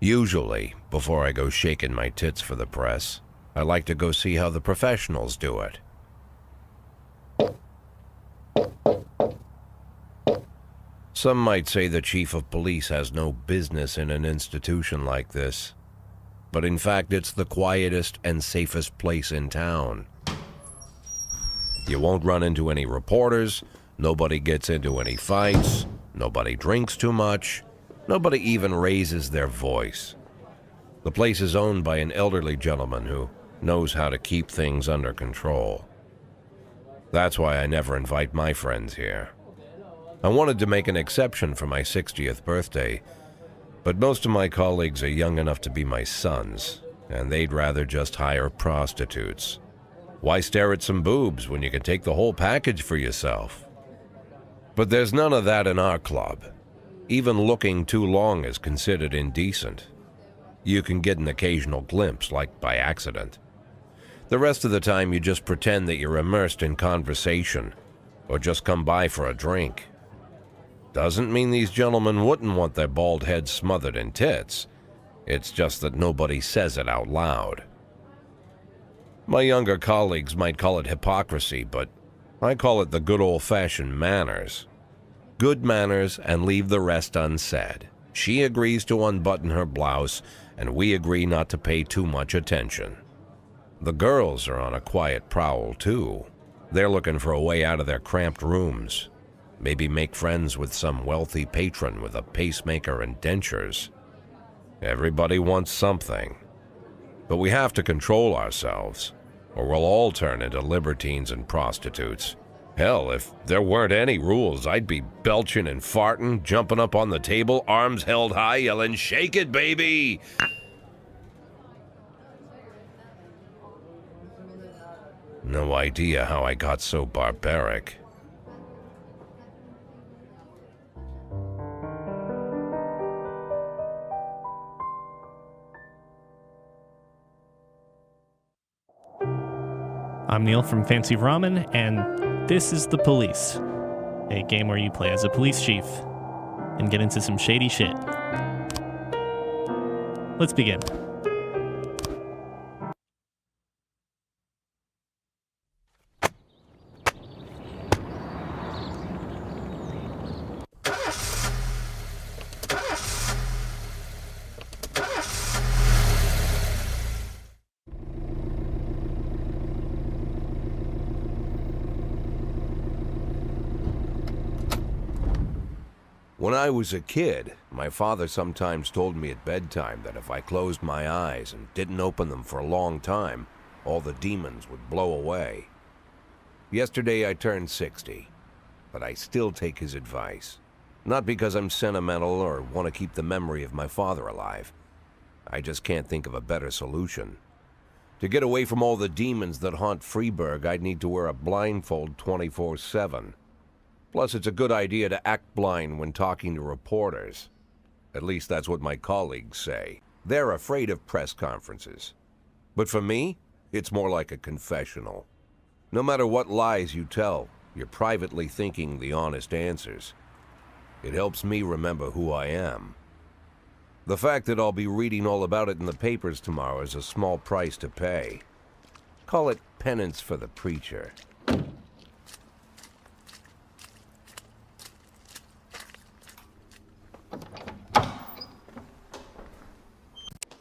Usually, before I go shaking my tits for the press, I like to go see how the professionals do it. Some might say the chief of police has no business in an institution like this, but in fact it's the quietest and safest place in town. You won't run into any reporters, nobody gets into any fights, nobody drinks too much, nobody even raises their voice. The place is owned by an elderly gentleman who knows how to keep things under control. That's why I never invite my friends here. I wanted to make an exception for my 60th birthday, but most of my colleagues are young enough to be my sons, and they'd rather just hire prostitutes. Why stare at some boobs when you can take the whole package for yourself? But there's none of that in our club. Even looking too long is considered indecent. You can get an occasional glimpse, like by accident. The rest of the time you just pretend that you're immersed in conversation, or just come by for a drink. Doesn't mean these gentlemen wouldn't want their bald heads smothered in tits. It's just that nobody says it out loud. My younger colleagues might call it hypocrisy, but I call it the good old-fashioned manners. Good manners and leave the rest unsaid. She agrees to unbutton her blouse, and we agree not to pay too much attention. The girls are on a quiet prowl, too. They're looking for a way out of their cramped rooms. Maybe make friends with some wealthy patron with a pacemaker and dentures. Everybody wants something. But we have to control ourselves, or we'll all turn into libertines and prostitutes. Hell, if there weren't any rules, I'd be belching and farting, jumping up on the table, arms held high, yelling, "Shake it, baby!" No idea how I got so barbaric. I'm Neil from Fancy Ramen, and this is The Police, a game where you play as a police chief and get into some shady shit. Let's begin. When I was a kid, my father sometimes told me at bedtime that if I closed my eyes and didn't open them for a long time, all the demons would blow away. Yesterday I turned 60, but I still take his advice. Not because I'm sentimental or want to keep the memory of my father alive. I just can't think of a better solution. To get away from all the demons that haunt Freeburg, I'd need to wear a blindfold 24/7. Plus, it's a good idea to act blind when talking to reporters. At least that's what my colleagues say. They're afraid of press conferences. But for me, it's more like a confessional. No matter what lies you tell, you're privately thinking the honest answers. It helps me remember who I am. The fact that I'll be reading all about it in the papers tomorrow is a small price to pay. Call it penance for the preacher.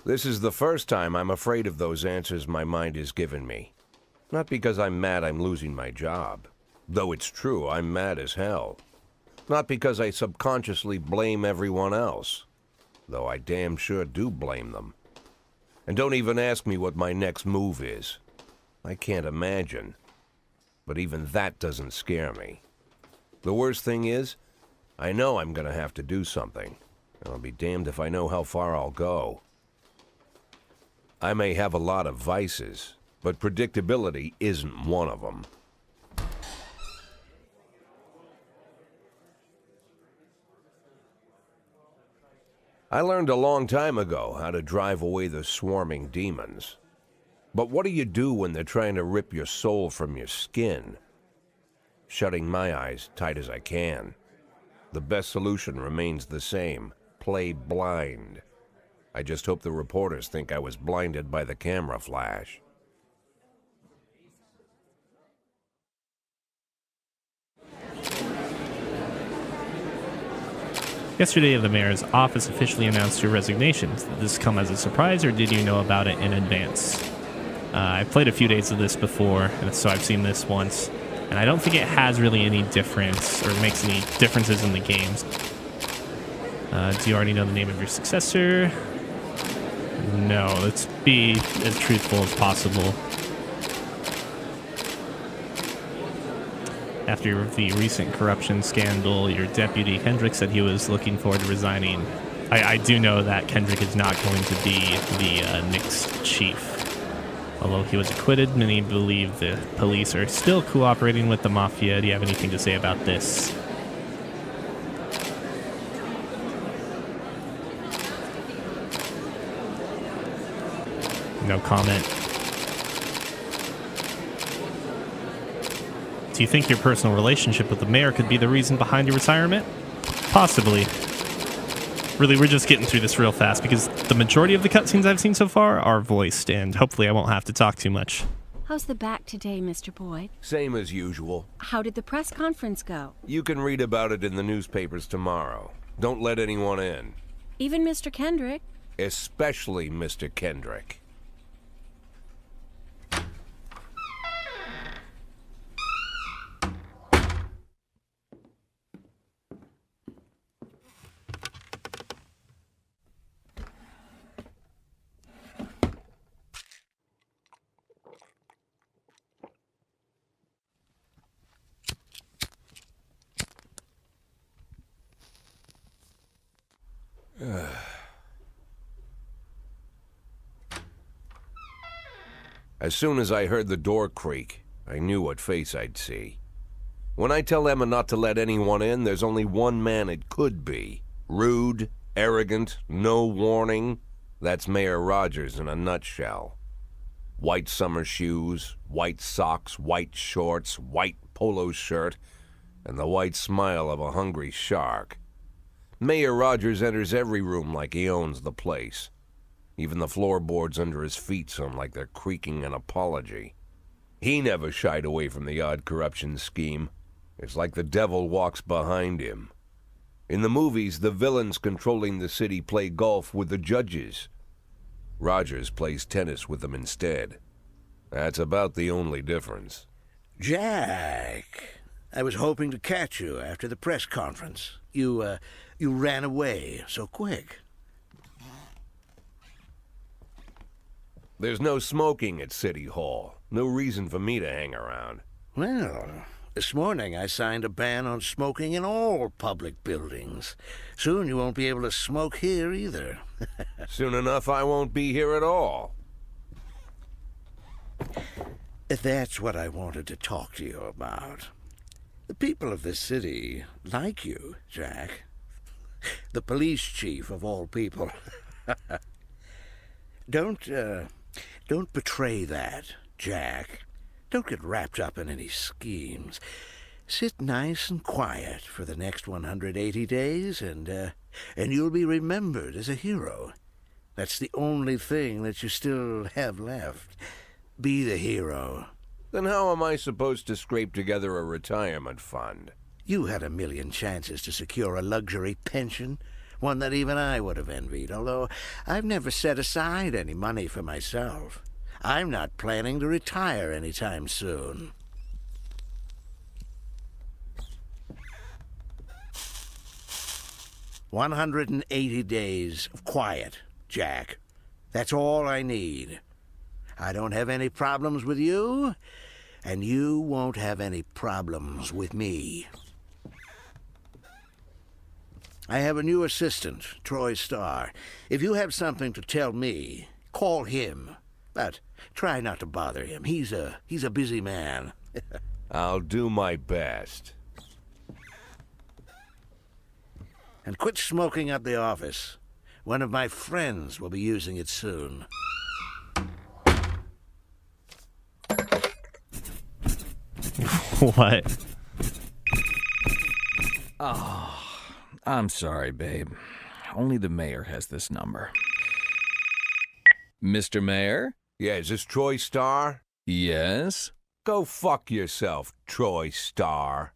This is the first time I'm afraid of those answers my mind has given me. Not because I'm mad I'm losing my job. Though it's true, I'm mad as hell. Not because I subconsciously blame everyone else. Though I damn sure do blame them. And don't even ask me what my next move is. I can't imagine. But even that doesn't scare me. The worst thing is, I know I'm gonna have to do something. I'll be damned if I know how far I'll go. I may have a lot of vices, but predictability isn't one of them. I learned a long time ago how to drive away the swarming demons. But what do you do when they're trying to rip your soul from your skin? Shutting my eyes tight as I can. The best solution remains the same: play blind. I just hope the reporters think I was blinded by the camera flash. Yesterday, the mayor's office officially announced your resignations. Did this come as a surprise, or did you know about it in advance? I've played a few days of this before, and so I've seen this once, and I don't think it has really any difference or makes any differences in the games. Do you already know the name of your successor? No, let's be as truthful as possible. After the recent corruption scandal, your deputy, Kendrick, said he was looking forward to resigning. I do know that Kendrick is not going to be the next chief. Although he was acquitted, many believe the police are still cooperating with the mafia. Do you have anything to say about this? No comment. Do you think your personal relationship with the mayor could be the reason behind your retirement? Possibly. Really, we're just getting through this real fast because the majority of the cutscenes I've seen so far are voiced, and hopefully I won't have to talk too much. How's the back today, Mr. Boyd? Same as usual. How did the press conference go? You can read about it in the newspapers tomorrow. Don't let anyone in. Even Mr. Kendrick? Especially Mr. Kendrick. As soon as I heard the door creak, I knew what face I'd see. When I tell Emma not to let anyone in, there's only one man it could be. Rude, arrogant, no warning. That's Mayor Rogers in a nutshell. White summer shoes, white socks, white shorts, white polo shirt, and the white smile of a hungry shark. Mayor Rogers enters every room like he owns the place. Even the floorboards under his feet sound like they're creaking an apology. He never shied away from the odd corruption scheme. It's like the devil walks behind him. In the movies, the villains controlling the city play golf with the judges. Rogers plays tennis with them instead. That's about the only difference. Jack, I was hoping to catch you after the press conference. You ran away so quick. There's no smoking at City Hall. No reason for me to hang around. Well, this morning I signed a ban on smoking in all public buildings. Soon you won't be able to smoke here either. Soon enough, I won't be here at all. That's what I wanted to talk to you about. The people of this city like you, Jack. The police chief of all people. Don't betray that, Jack. Don't get wrapped up in any schemes. Sit nice and quiet for the next 180 days, and you'll be remembered as a hero. That's the only thing that you still have left. Be the hero. Then how am I supposed to scrape together a retirement fund? You had a million chances to secure a luxury pension, one that even I would have envied, although I've never set aside any money for myself. I'm not planning to retire anytime soon. "180 days of quiet, Jack. That's all I need. I don't have any problems with you, and you won't have any problems with me. I have a new assistant, Troy Starr. If you have something to tell me, call him. But try not to bother him. He's a busy man." I'll do my best. "And quit smoking at the office. One of my friends will be using it soon." What? Oh, I'm sorry, babe. Only the mayor has this number. Mr. Mayor? Yeah, is this Troy Star? Yes? Go fuck yourself, Troy Star.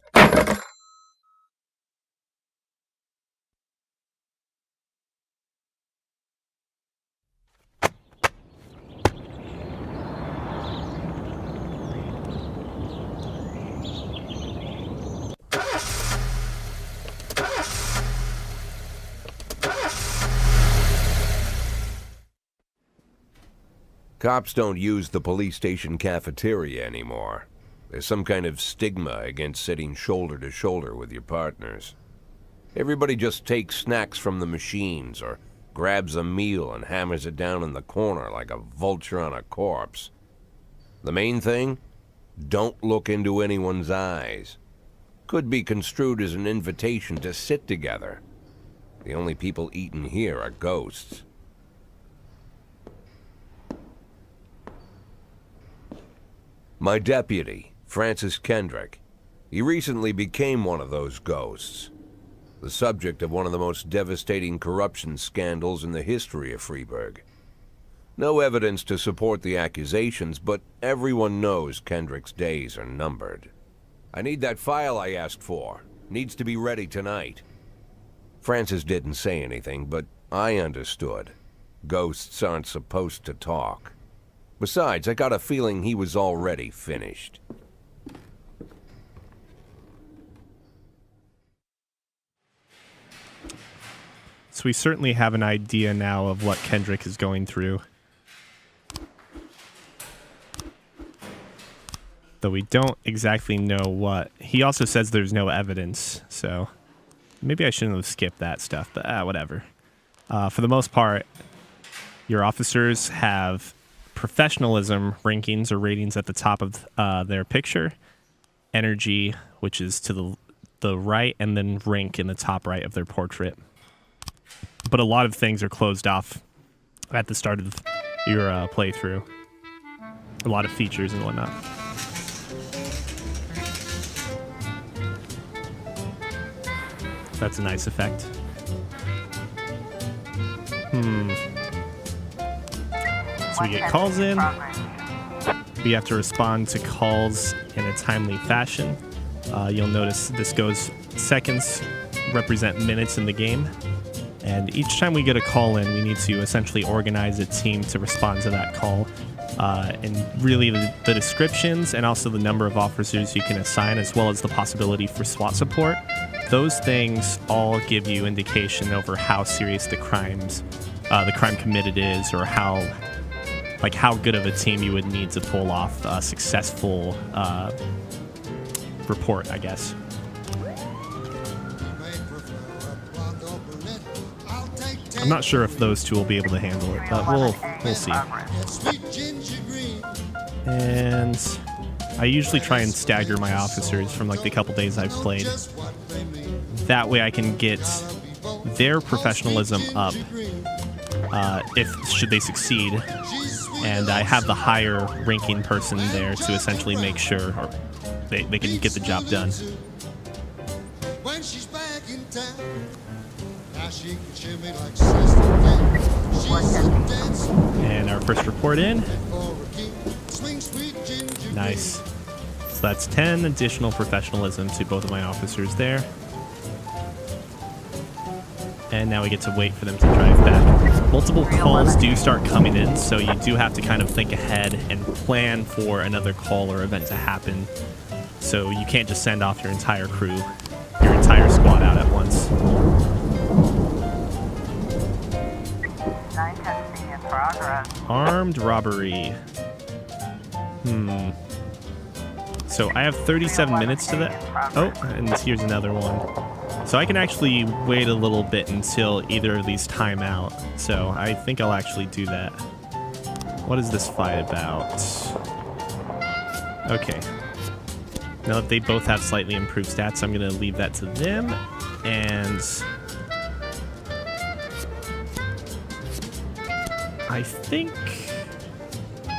Cops don't use the police station cafeteria anymore. There's some kind of stigma against sitting shoulder to shoulder with your partners. Everybody just takes snacks from the machines or grabs a meal and hammers it down in the corner like a vulture on a corpse. The main thing? Don't look into anyone's eyes. Could be construed as an invitation to sit together. The only people eating here are ghosts. My deputy, Francis Kendrick. He recently became one of those ghosts. The subject of one of the most devastating corruption scandals in the history of Freeburg. No evidence to support the accusations, but everyone knows Kendrick's days are numbered. I need that file I asked for. Needs to be ready tonight. Francis didn't say anything, but I understood. Ghosts aren't supposed to talk. Besides, I got a feeling he was already finished. So we certainly have an idea now of what Kendrick is going through. Though we don't exactly know what. He also says there's no evidence, so maybe I shouldn't have skipped that stuff, but whatever. For the most part, your officers have professionalism rankings or ratings at the top of their picture, energy, which is to the right, and then rank in the top right of their portrait. But a lot of things are closed off at the start of your playthrough. A lot of features and whatnot. That's a nice effect. So we get calls in. We have to respond to calls in a timely fashion. You'll notice this goes seconds represent minutes in the game. And each time we get a call in, we need to essentially organize a team to respond to that call. And really the descriptions and also the number of officers you can assign, as well as the possibility for SWAT support. Those things all give you indication over how serious the crime committed is, or how good of a team you would need to pull off a successful report, I guess. I'm not sure if those two will be able to handle it, but we'll see. And I usually try and stagger my officers from like the couple days I've played. That way I can get their professionalism up should they succeed. And I have the higher ranking person there to essentially make sure they can get the job done. And our first report in. Nice. So that's 10 additional professionalism to both of my officers there. And now we get to wait for them to drive back. Multiple calls do start coming in, so you do have to kind of think ahead and plan for another call or event to happen. So you can't just send off your entire crew, your entire squad out at once. Armed robbery. So I have 37 minutes to that. Oh, and here's another one. So I can actually wait a little bit until either of these time out. So I think I'll actually do that. What is this fight about? Okay. Now that they both have slightly improved stats, I'm going to leave that to them. And I think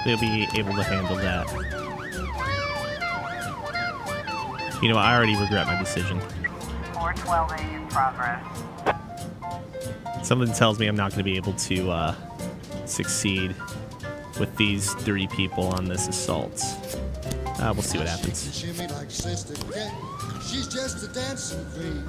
they'll be able to handle that. You know, I already regret my decision. 412A in progress. Something tells me I'm not going to be able to succeed. with these 3 people on this assault. We'll see what happens. Shimmy like Sister Jack. She's just a dancing queen.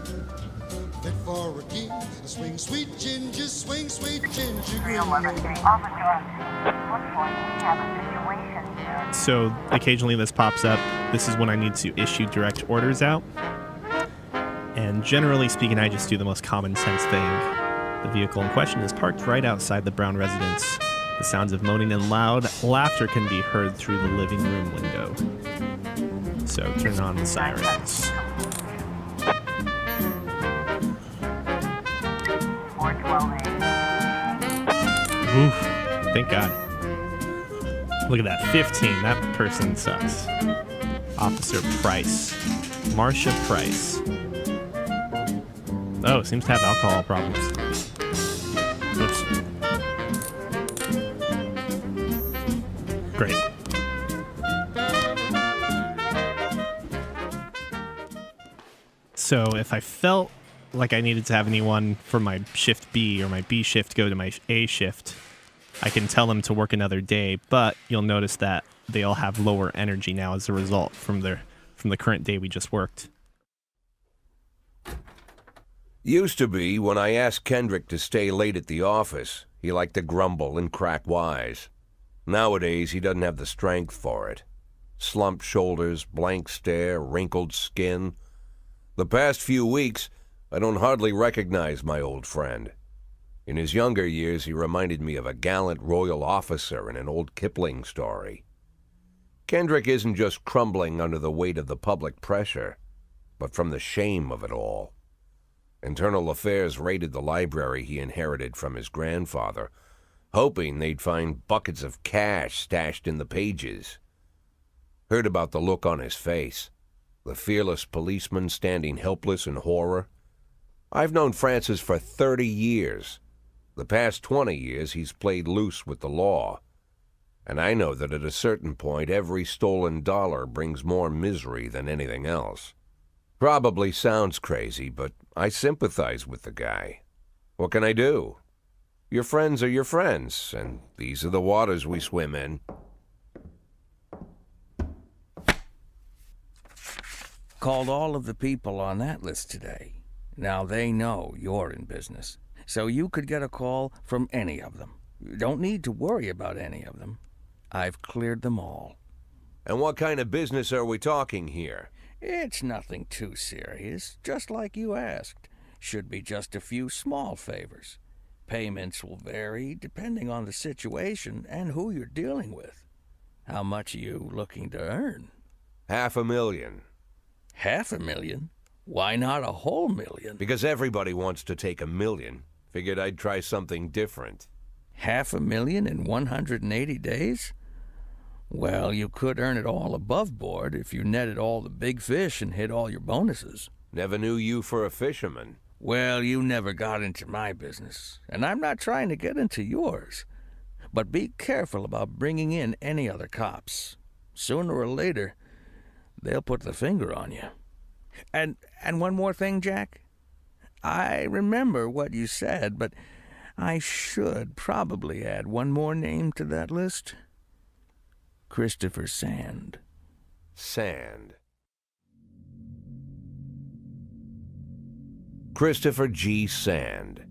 Fit for a king. Swing sweet ginger, swing sweet ginger. 311 green. Alpha Drug. Looks like we have a situation here. So occasionally this pops up. This is when I need to issue direct orders out. And generally speaking, I just do the most common sense thing. The vehicle in question is parked right outside the Brown residence. The sounds of moaning and loud laughter can be heard through the living room window. So turn on the sirens. 412A. Oof, thank God. Look at that, 15. That person sucks. Officer Price. Marcia Price. Oh, seems to have alcohol problems. Oops. Great. So if I felt like I needed to have anyone from my shift B or my B shift go to my A shift, I can tell them to work another day, but you'll notice that they all have lower energy now as a result from the current day we just worked. Used to be when I asked Kendrick to stay late at the office, he liked to grumble and crack wise. Nowadays, he doesn't have the strength for it. Slumped shoulders, blank stare, wrinkled skin. The past few weeks, I don't hardly recognize my old friend. In his younger years, he reminded me of a gallant royal officer in an old Kipling story. Kendrick isn't just crumbling under the weight of the public pressure, but from the shame of it all. Internal Affairs raided the library he inherited from his grandfather, hoping they'd find buckets of cash stashed in the pages. Heard about the look on his face, the fearless policeman standing helpless in horror. I've known Francis for 30 years. The past 20 years he's played loose with the law. And I know that at a certain point every stolen dollar brings more misery than anything else. Probably sounds crazy, but I sympathize with the guy. What can I do? Your friends are your friends, and these are the waters we swim in. Called all of the people on that list today. Now they know you're in business, so you could get a call from any of them. You don't need to worry about any of them. I've cleared them all. And what kind of business are we talking here? It's nothing too serious, just like you asked. Should be just a few small favors. Payments will vary depending on the situation and who you're dealing with. How much are you looking to earn? $500,000. $500,000? Why not a whole million? Because everybody wants to take $1 million. Figured I'd try something different. $500,000 in 180 days? Well, you could earn it all above board if you netted all the big fish and hit all your bonuses. Never knew you for a fisherman. Well, you never got into my business, and I'm not trying to get into yours. But be careful about bringing in any other cops. Sooner or later, they'll put the finger on you. And one more thing, Jack. I remember what you said, but I should probably add one more name to that list. Christopher Sand. Sand. Christopher G. Sand.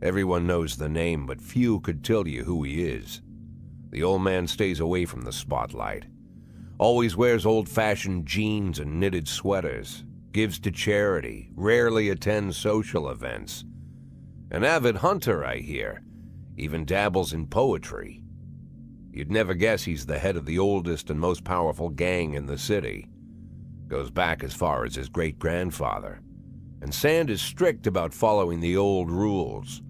Everyone knows the name, but few could tell you who he is. The old man stays away from the spotlight. Always wears old-fashioned jeans and knitted sweaters. Gives to charity. Rarely attends social events. An avid hunter, I hear. Even dabbles in poetry. You'd never guess he's the head of the oldest and most powerful gang in the city. Goes back as far as his great-grandfather. And Sand is strict about following the old rules.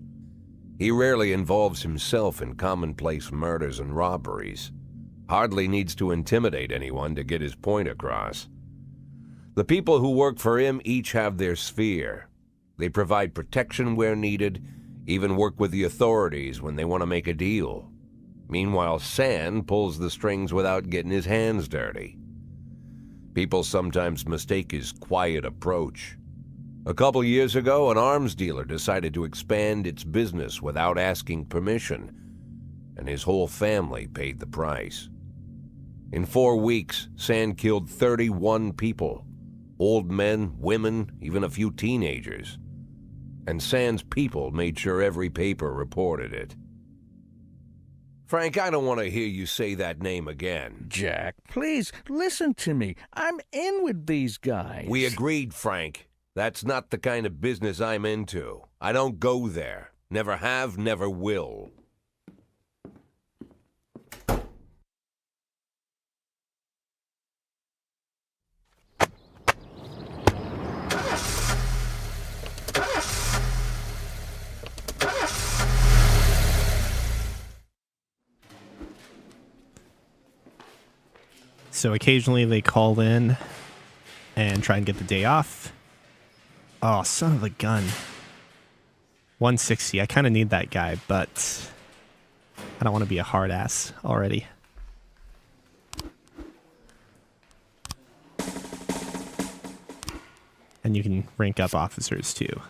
He rarely involves himself in commonplace murders and robberies. Hardly needs to intimidate anyone to get his point across. The people who work for him each have their sphere. They provide protection where needed, even work with the authorities when they want to make a deal. Meanwhile, Sand pulls the strings without getting his hands dirty. People sometimes mistake his quiet approach. A couple years ago, an arms dealer decided to expand its business without asking permission. and his whole family paid the price. In 4 weeks, Sand killed 31 people, old men, women, even a few teenagers. And Sand's people made sure every paper reported it. Frank, I don't want to hear you say that name again. Jack, please, listen to me. I'm in with these guys. We agreed, Frank. That's not the kind of business I'm into. I don't go there. Never have, never will. So occasionally they call in and try and get the day off. Oh, son of a gun. 160. I kind of need that guy, but I don't want to be a hard ass already. And you can rank up officers too.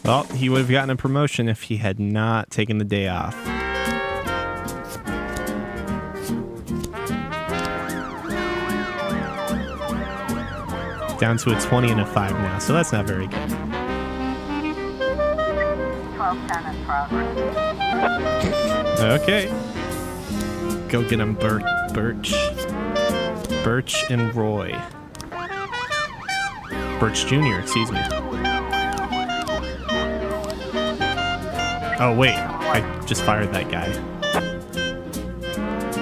Well, he would have gotten a promotion if he had not taken the day off. Down to a 20 and a 5 now, so that's not very good. 1210 in progress. Okay. Go get him, Birch. Birch and Roy. Birch Jr., excuse me. Oh, wait. I just fired that guy.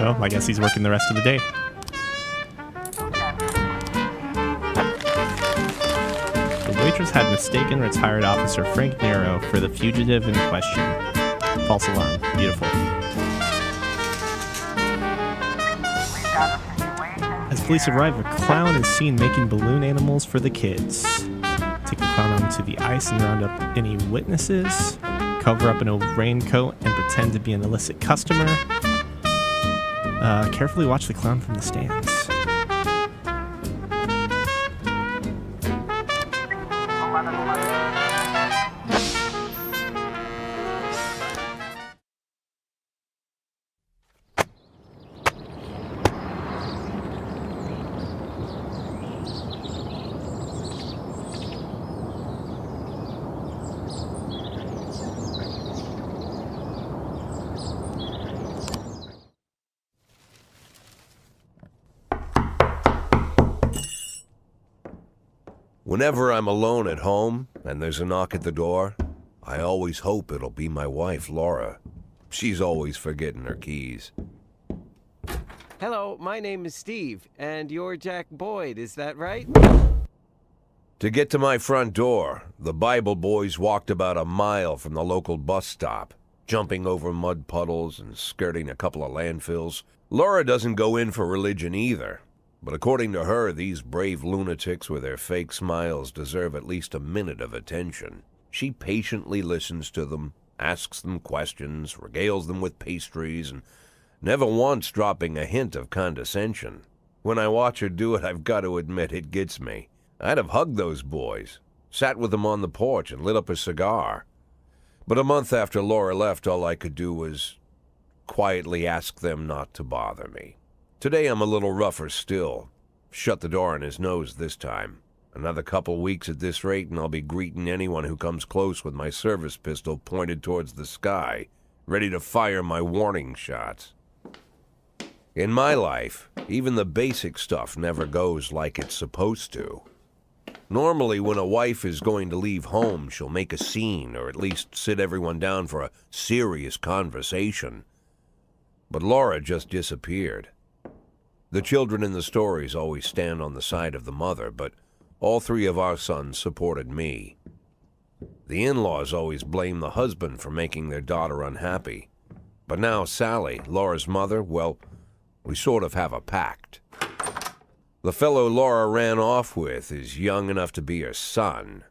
Oh, I guess he's working the rest of the day. The waitress had mistaken retired officer Frank Nero for the fugitive in question. False alarm. Beautiful. We've got a situation. As police arrive, a clown is seen making balloon animals for the kids. Take the clown onto the ice and round up any witnesses. Cover up in a raincoat and pretend to be an illicit customer. Carefully watch the clown from the stands. 1111. Whenever I'm alone at home and there's a knock at the door, I always hope it'll be my wife, Laura. She's always forgetting her keys. Hello, my name is Steve, and you're Jack Boyd, is that right? To get to my front door, the Bible boys walked about a mile from the local bus stop, jumping over mud puddles and skirting a couple of landfills. Laura doesn't go in for religion either. But according to her, these brave lunatics with their fake smiles deserve at least a minute of attention. She patiently listens to them, asks them questions, regales them with pastries, and never once dropping a hint of condescension. When I watch her do it, I've got to admit it gets me. I'd have hugged those boys, sat with them on the porch and lit up a cigar. But a month after Laura left, all I could do was quietly ask them not to bother me. Today I'm a little rougher still. Shut the door on his nose this time. Another couple weeks at this rate and I'll be greeting anyone who comes close with my service pistol pointed towards the sky, ready to fire my warning shots. In my life, even the basic stuff never goes like it's supposed to. Normally, when a wife is going to leave home, she'll make a scene or at least sit everyone down for a serious conversation. But Laura just disappeared. The children in the stories always stand on the side of the mother, but all 3 of our sons supported me. The in-laws always blame the husband for making their daughter unhappy. But now Sally, Laura's mother, well, we sort of have a pact. The fellow Laura ran off with is young enough to be her son.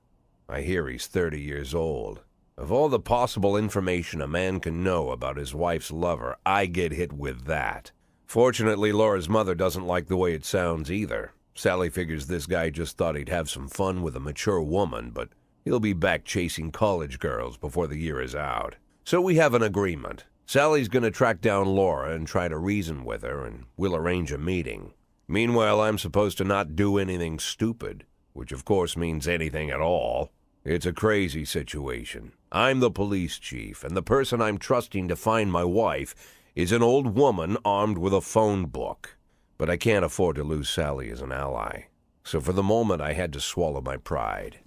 I hear he's 30 years old. Of all the possible information a man can know about his wife's lover, I get hit with that. Fortunately, Laura's mother doesn't like the way it sounds either. Sally figures this guy just thought he'd have some fun with a mature woman, but He'll be back chasing college girls before the year is out. So we have an agreement. Sally's gonna track down Laura and try to reason with her, and we'll arrange a meeting. Meanwhile, I'm supposed to not do anything stupid, which of course means anything at all. It's a crazy situation. I'm the police chief, and the person I'm trusting to find my wife is an old woman armed with a phone book. But I can't afford to lose Sally as an ally. So for the moment, I had to swallow my pride.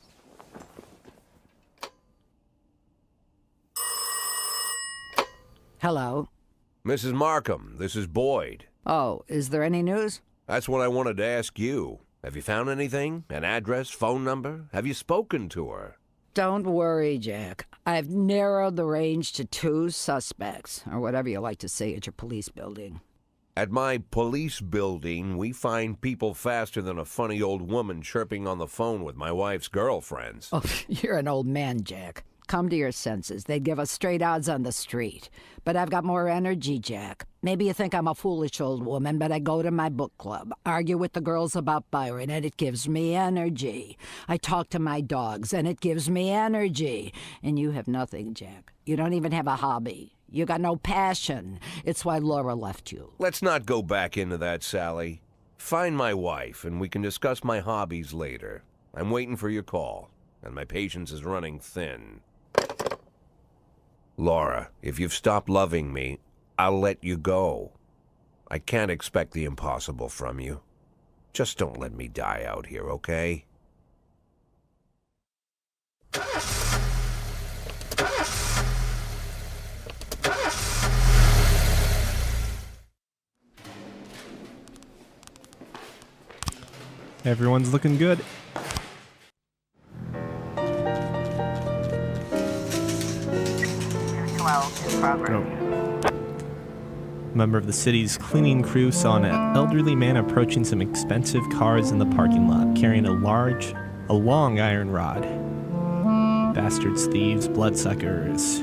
Hello. Mrs. Markham, this is Boyd. Oh, is there any news? That's what I wanted to ask you. Have you found anything? An address, phone number? Have you spoken to her? Don't worry, Jack. I've narrowed the range to 2 suspects, or whatever you like to say at your police building. At my police building, we find people faster than a funny old woman chirping on the phone with my wife's girlfriends. Oh, you're an old man, Jack. Come to your senses. They'd give us straight odds on the street. But I've got more energy, Jack. Maybe you think I'm a foolish old woman, but I go to my book club, argue with the girls about Byron, and it gives me energy. I talk to my dogs, and it gives me energy. And you have nothing, Jack. You don't even have a hobby. You got no passion. It's why Laura left you. Let's not go back into that, Sally. Find my wife, and we can discuss my hobbies later. I'm waiting for your call, and my patience is running thin. Laura, if you've stopped loving me, I'll let you go. I can't expect the impossible from you. Just don't let me die out here, okay? Everyone's looking good. Member of the city's cleaning crew saw an elderly man approaching some expensive cars in the parking lot, carrying a long iron rod. Bastards, thieves, bloodsuckers.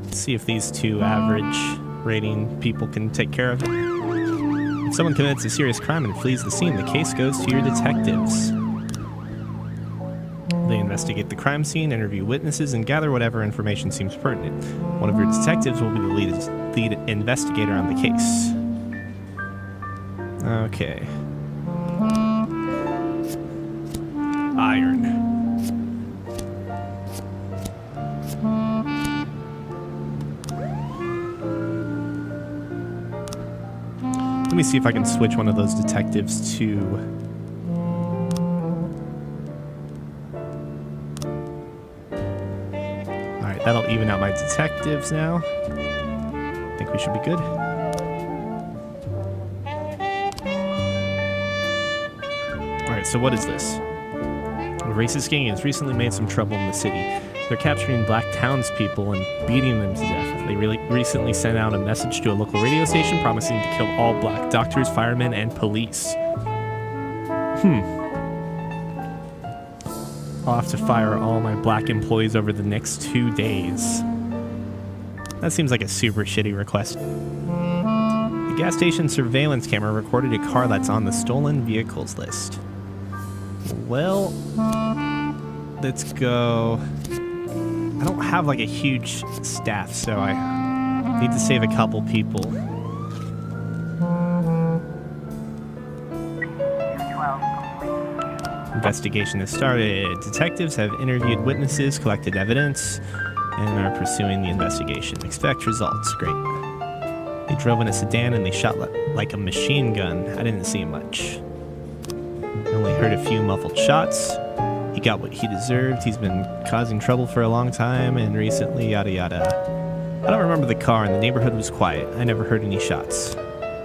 Let's see if these 2 average rating people can take care of it. If someone commits a serious crime and flees the scene, the case goes to your detectives. They investigate the crime scene, interview witnesses, and gather whatever information seems pertinent. One of your detectives will be the lead investigator on the case. Okay. Iron. Let me see if I can switch one of those detectives to... That'll even out my detectives now. I think we should be good. Alright, so what is this? A racist gang has recently made some trouble in the city. They're capturing black townspeople and beating them to death. They recently sent out a message to a local radio station promising to kill all black doctors, firemen, and police. I'll have to fire all my black employees over the next 2 days. That seems like a super shitty request. The gas station surveillance camera recorded a car that's on the stolen vehicles list. Well, let's go. I don't have like a huge staff, so I need to save a couple people. Investigation has started. Detectives have interviewed witnesses, collected evidence, and are pursuing the investigation. Expect results. Great. They drove in a sedan and they shot like a machine gun. I didn't see much. I only heard a few muffled shots. He got what he deserved. He's been causing trouble for a long time, and recently, yada yada. I don't remember the car, and the neighborhood was quiet. I never heard any shots.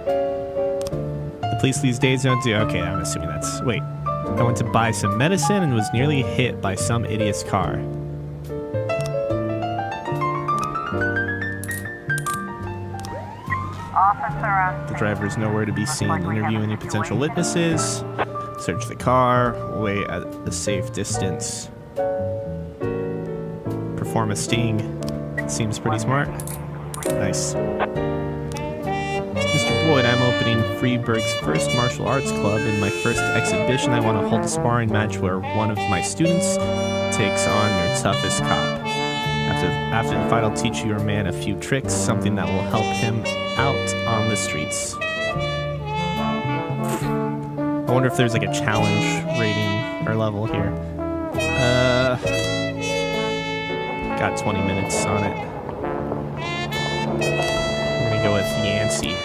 The police these days don't do... Okay, I'm assuming that's... Wait. I went to buy some medicine and was nearly hit by some idiot's car. The driver is nowhere to be seen. Interview any potential witnesses. Search the car. Wait at a safe distance. Perform a sting. Seems pretty smart. Nice. Mr. Mr. Boyd, I'm opening Freeburg's first martial arts club. In my first exhibition, I want to hold a sparring match where one of my students takes on your toughest cop. After the fight, I'll teach your man a few tricks, something that will help him out on the streets. I wonder if there's like a challenge rating or level here. Got 20 minutes on it. We're gonna go with Yancey.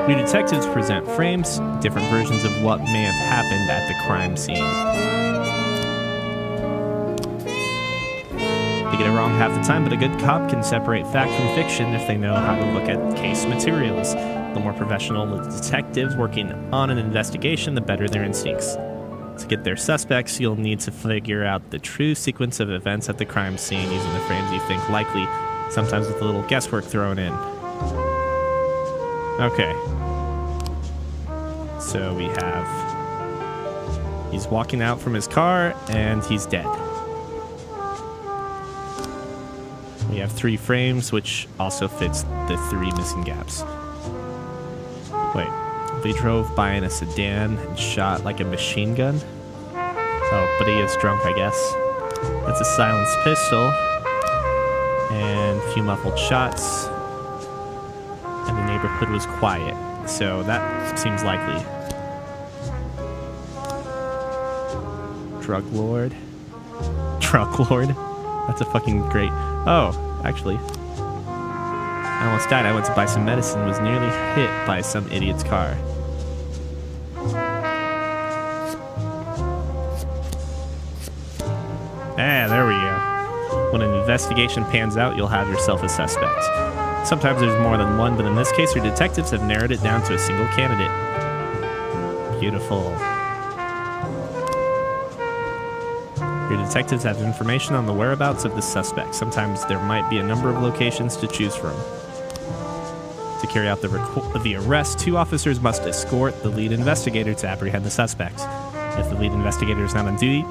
New detectives present frames, different versions of what may have happened at the crime scene. They get it wrong half the time, but a good cop can separate fact from fiction if they know how to look at case materials. The more professional the detectives working on an investigation, the better their instincts. To get their suspects, you'll need to figure out the true sequence of events at the crime scene using the frames you think likely, sometimes with a little guesswork thrown in. Okay. So we have... he's walking out from his car, and he's dead. We have 3 frames, which also fits the 3 missing gaps. Wait, they drove by in a sedan and shot like a machine gun? Oh, but he is drunk, I guess. That's a silenced pistol. And a few muffled shots. And the neighborhood was quiet. So that seems likely. Drug lord? Drug lord? That's a fucking great... Oh, actually. I almost died. I went to buy some medicine, was nearly hit by some idiot's car. Ah, there we go. When an investigation pans out, you'll have yourself a suspect. Sometimes there's more than one, but in this case, your detectives have narrowed it down to a single candidate. Beautiful. Your detectives have information on the whereabouts of the suspect. Sometimes there might be a number of locations to choose from. To carry out the arrest, 2 officers must escort the lead investigator to apprehend the suspect. If the lead investigator is not on duty,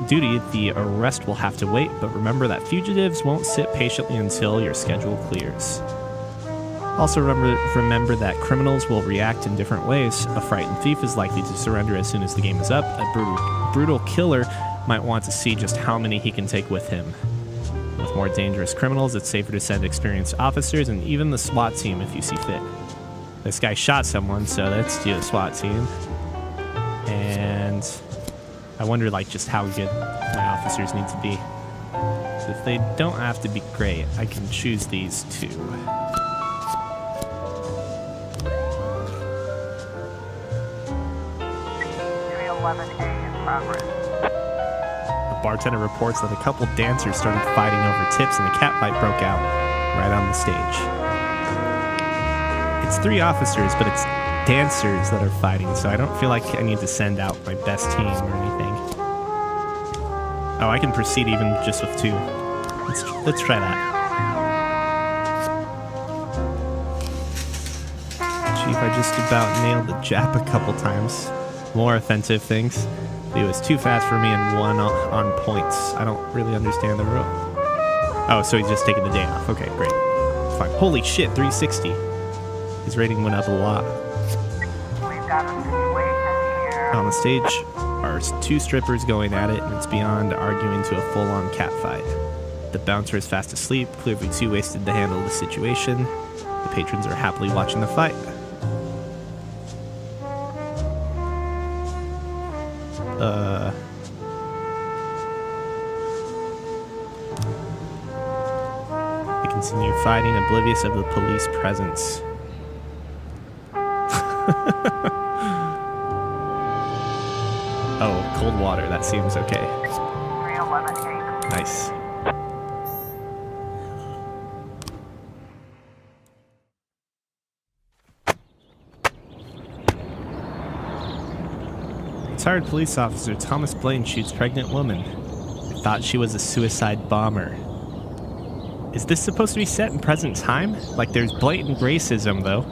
the arrest will have to wait, but remember that fugitives won't sit patiently until your schedule clears. Also remember that criminals will react in different ways. A frightened thief is likely to surrender as soon as the game is up. A brutal killer might want to see just how many he can take with him. With more dangerous criminals, it's safer to send experienced officers and even the SWAT team if you see fit. This guy shot someone, so let's do the SWAT team. And I wonder, like, just how good my officers need to be. So if they don't have to be great, I can choose these 2. in progress. The bartender reports that a couple dancers started fighting over tips and a catfight broke out right on the stage. It's 3 officers, but it's dancers that are fighting, so I don't feel like I need to send out my best team or anything. Oh, I can proceed even just with 2. Let's try that. Chief, I just about nailed the Jap a couple times. More offensive things. He was too fast for me and 1 on points. I don't really understand the rule. Oh, so he's just taking the day off. Okay, great. Fine. Holy shit, 360. His rating went up a lot. We've got a situation here. On the stage are 2 strippers going at it, and it's beyond arguing to a full-on catfight. The bouncer is fast asleep, clearly too wasted to handle the situation. The patrons are happily watching the fight. They continue fighting, oblivious of the police presence. Oh, cold water. That seems okay. 311 Nice. Retired police officer Thomas Blaine shoots pregnant woman. I thought she was a suicide bomber. Is this supposed to be set in present time? Like there's blatant racism, though.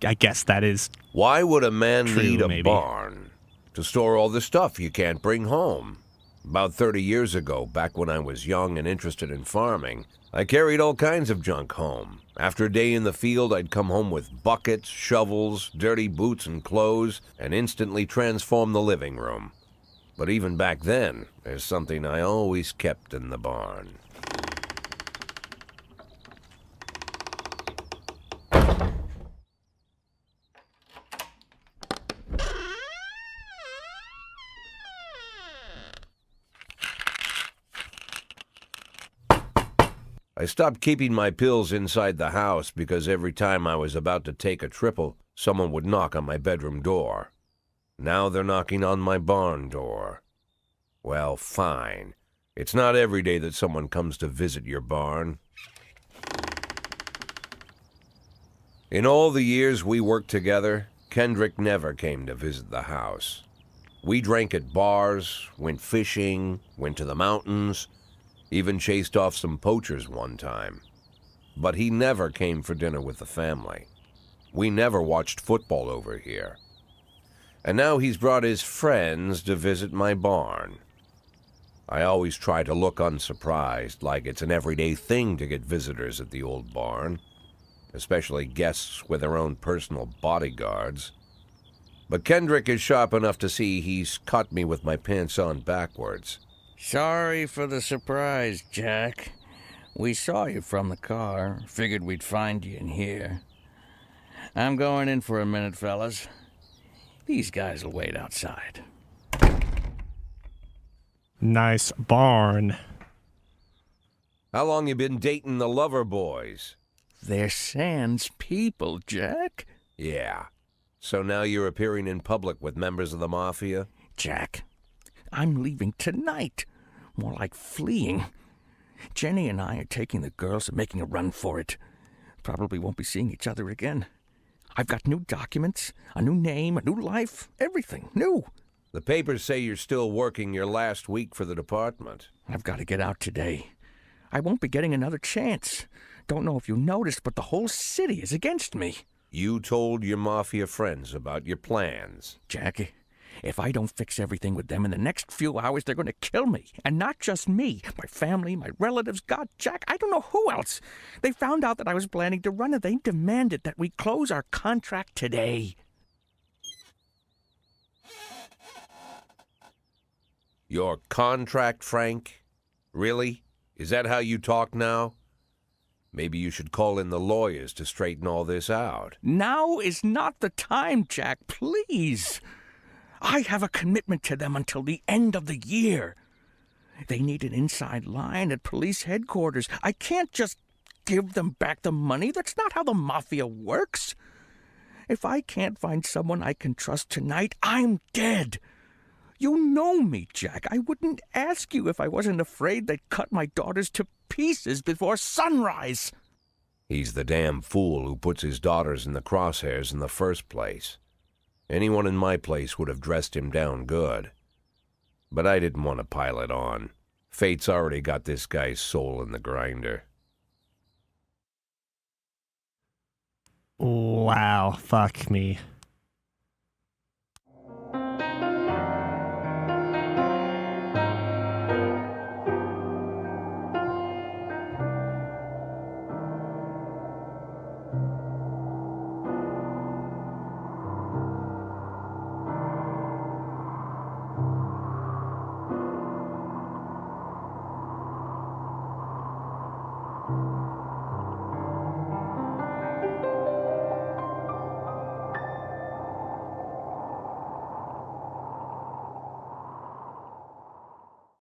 I guess that is Why would a man true, need a maybe. barn To store all the stuff you can't bring home. About 30 years ago, back when I was young and interested in farming, I carried all kinds of junk home. After a day in the field, I'd come home with buckets, shovels, dirty boots and clothes, and instantly transform the living room. But even back then, there's something I always kept in the barn. I stopped keeping my pills inside the house because every time I was about to take a triple, someone would knock on my bedroom door. Now they're knocking on my barn door. Well, fine. It's not every day that someone comes to visit your barn. In all the years we worked together, Kendrick never came to visit the house. We drank at bars, went fishing, went to the mountains, even chased off some poachers one time. But he never came for dinner with the family. We never watched football over here. And now he's brought his friends to visit my barn. I always try to look unsurprised, like it's an everyday thing to get visitors at the old barn, especially guests with their own personal bodyguards. But Kendrick is sharp enough to see he's caught me with my pants on backwards. Sorry for the surprise, Jack. We saw you from the car. Figured we'd find you in here. I'm going in for a minute, fellas. These guys will wait outside. Nice barn. How long you been dating the lover boys? They're Sans people, Jack. Yeah. So now you're appearing in public with members of the Mafia? Jack, I'm leaving tonight. More like fleeing. Jenny and I are taking the girls and making a run for it. Probably won't be seeing each other again. I've got new documents, a new name, a new life, everything new. The papers say you're still working your last week for the department. I've got to get out today. I won't be getting another chance. Don't know if you noticed, but the whole city is against me. You told your Mafia friends about your plans. Jackie, if I don't fix everything with them in the next few hours, they're going to kill me. And not just me. My family, my relatives, God, Jack, I don't know who else. They found out that I was planning to run and they demanded that we close our contract today. Your contract, Frank? Really? Is that how you talk now? Maybe you should call in the lawyers to straighten all this out. Now is not the time, Jack, please. I have a commitment to them until the end of the year. They need an inside line at police headquarters. I can't just give them back the money. That's not how the Mafia works. If I can't find someone I can trust tonight, I'm dead. You know me, Jack. I wouldn't ask you if I wasn't afraid they'd cut my daughters to pieces before sunrise. He's the damn fool who puts his daughters in the crosshairs in the first place. Anyone in my place would have dressed him down good. But I didn't want to pile it on. Fate's already got this guy's soul in the grinder. Wow, fuck me.